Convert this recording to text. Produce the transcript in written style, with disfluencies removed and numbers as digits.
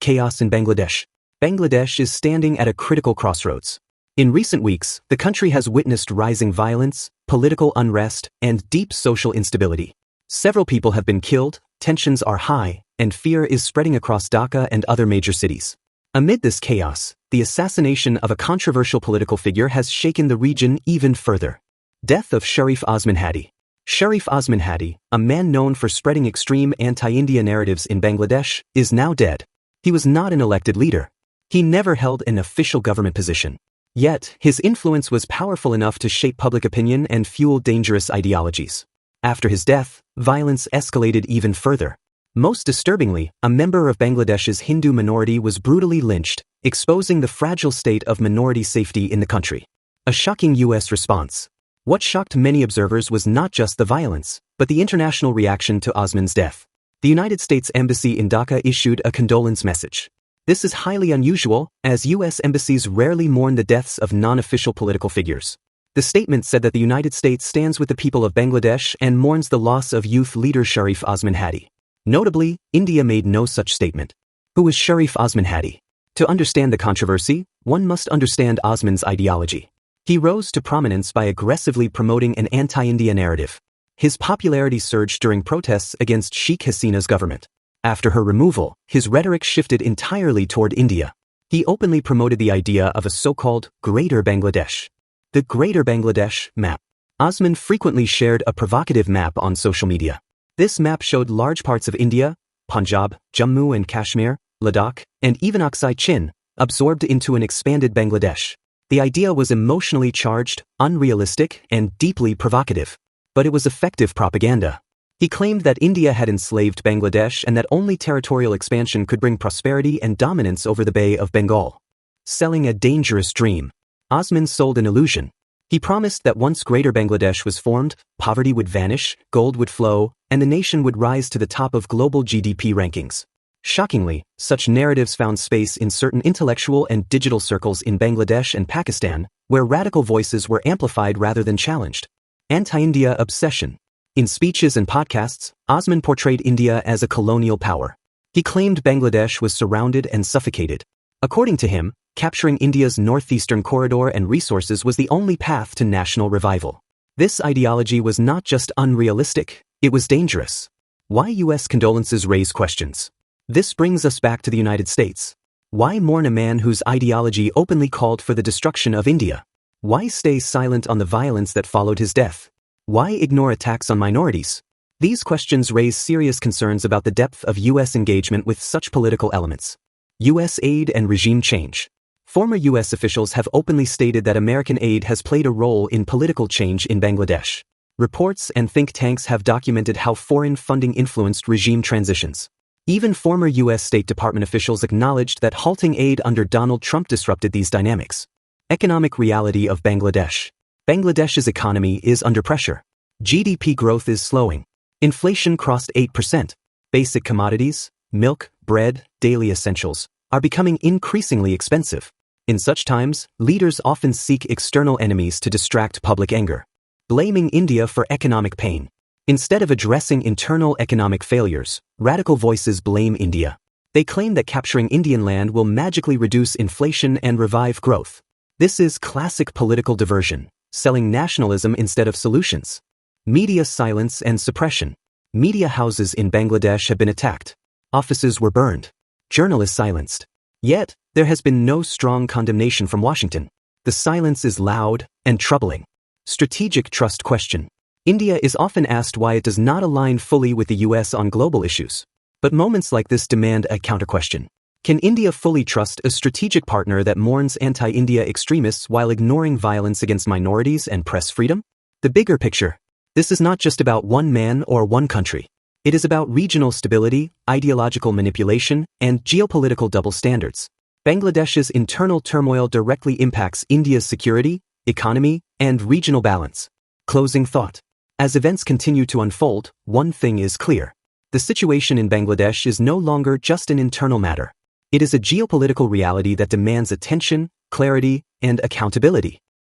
Chaos in Bangladesh. Bangladesh is standing at a critical crossroads. In recent weeks, the country has witnessed rising violence, political unrest, and deep social instability. Several people have been killed, tensions are high, and fear is spreading across Dhaka and other major cities. Amid this chaos, the assassination of a controversial political figure has shaken the region even further. Death of Sharif Osman Haddi. Sharif Osman Haddi, a man known for spreading extreme anti-India narratives in Bangladesh, is now dead. He was not an elected leader. He never held an official government position. Yet, his influence was powerful enough to shape public opinion and fuel dangerous ideologies. After his death, violence escalated even further. Most disturbingly, a member of Bangladesh's Hindu minority was brutally lynched, exposing the fragile state of minority safety in the country. A shocking U.S. response. What shocked many observers was not just the violence, but the international reaction to Osman's death. The United States Embassy in Dhaka issued a condolence message. This is highly unusual, as U.S. embassies rarely mourn the deaths of non-official political figures. The statement said that the United States stands with the people of Bangladesh and mourns the loss of youth leader Sharif Osman Haddi. Notably, India made no such statement. Who was Sharif Osman Haddi? To understand the controversy, one must understand Osman's ideology. He rose to prominence by aggressively promoting an anti-India narrative. His popularity surged during protests against Sheikh Hasina's government. After her removal, his rhetoric shifted entirely toward India. He openly promoted the idea of a so-called Greater Bangladesh. The Greater Bangladesh map. Osman frequently shared a provocative map on social media. This map showed large parts of India, Punjab, Jammu and Kashmir, Ladakh, and even Aksai Chin, absorbed into an expanded Bangladesh. The idea was emotionally charged, unrealistic, and deeply provocative. But it was effective propaganda. He claimed that India had enslaved Bangladesh and that only territorial expansion could bring prosperity and dominance over the Bay of Bengal. Selling a dangerous dream. Osman sold an illusion. He promised that once Greater Bangladesh was formed, poverty would vanish, gold would flow, and the nation would rise to the top of global GDP rankings. Shockingly, such narratives found space in certain intellectual and digital circles in Bangladesh and Pakistan, where radical voices were amplified rather than challenged. Anti-India obsession. In speeches and podcasts, Osman portrayed India as a colonial power. He claimed Bangladesh was surrounded and suffocated. According to him, capturing India's northeastern corridor and resources was the only path to national revival. This ideology was not just unrealistic, it was dangerous. Why U.S. condolences raise questions? This brings us back to the United States. Why mourn a man whose ideology openly called for the destruction of India? Why stay silent on the violence that followed his death? Why ignore attacks on minorities? These questions raise serious concerns about the depth of U.S. engagement with such political elements. U.S. aid and regime change. Former U.S. officials have openly stated that American aid has played a role in political change in Bangladesh. Reports and think tanks have documented how foreign funding influenced regime transitions. Even former U.S. State Department officials acknowledged that halting aid under Donald Trump disrupted these dynamics. Economic reality of Bangladesh. Bangladesh's economy is under pressure. GDP growth is slowing. Inflation crossed 8%. Basic commodities, milk, bread, daily essentials, are becoming increasingly expensive. In such times, leaders often seek external enemies to distract public anger, blaming India for economic pain. Instead of addressing internal economic failures, radical voices blame India. They claim that capturing Indian land will magically reduce inflation and revive growth. This is classic political diversion, selling nationalism instead of solutions. Media silence and suppression. Media houses in Bangladesh have been attacked. Offices were burned. Journalists silenced. Yet, there has been no strong condemnation from Washington. The silence is loud and troubling. Strategic trust question. India is often asked why it does not align fully with the U.S. on global issues. But moments like this demand a counterquestion. Can India fully trust a strategic partner that mourns anti-India extremists while ignoring violence against minorities and press freedom? The bigger picture. This is not just about one man or one country. It is about regional stability, ideological manipulation, and geopolitical double standards. Bangladesh's internal turmoil directly impacts India's security, economy, and regional balance. Closing thought. As events continue to unfold, one thing is clear. The situation in Bangladesh is no longer just an internal matter. It is a geopolitical reality that demands attention, clarity, and accountability.